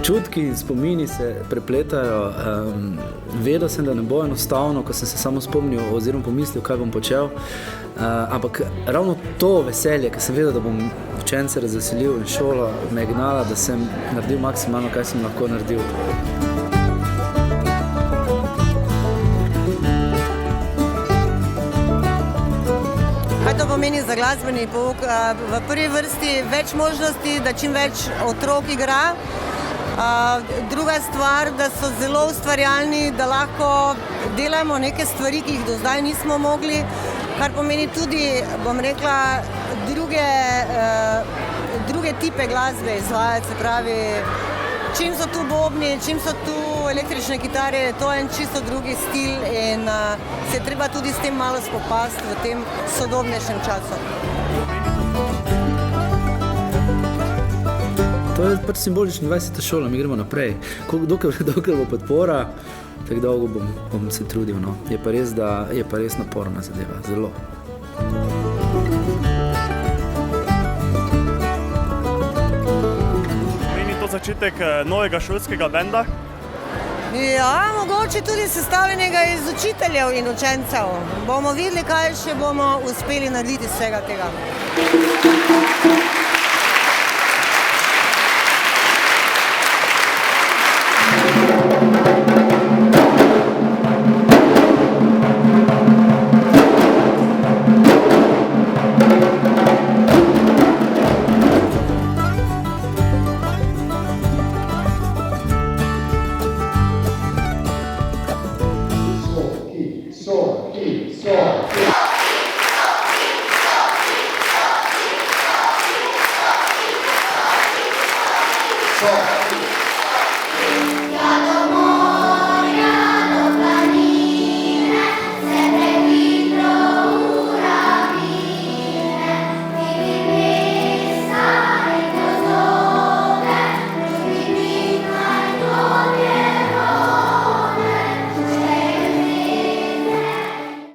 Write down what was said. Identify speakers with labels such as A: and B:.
A: Občutki in spomini se prepletajo. Vedel sem, da ne bo enostavno, ko sem se samo spomnil oziroma pomislil, kaj bom počel. Ampak ravno to veselje, ker sem vedel, da bom učence razveselil in šola me je gnala, da sem naredil maksimalno, kaj sem lahko naredil.
B: Kaj to pomeni za glasbeni pouk? V prvi vrsti več možnosti, da čim več otrok igra. Druga stvar, da so zelo ustvarjalni, da lahko delamo neke stvari, ki jih do zdaj nismo mogli, kar pomeni tudi, bom rekla, druge tipe glasbe izvajati, se pravi, čim so tu bobni, čim so tu električne kitare, to je en čisto drugi stil in se je treba tudi s tem malo spopasti v tem sodobnejšem času.
A: To je pač simbolično 20. šola, mi gremo naprej. Dokler bo podpora, tako dolgo bom se trudil. No. Je pa res naporna zadeva, zelo.
C: Meni to začetek novega šolskega benda?
B: Ja, mogoče tudi sestavljenega iz učiteljev in učencev. Bomo videli, kaj še bomo uspeli narediti iz vsega tega.
D: So.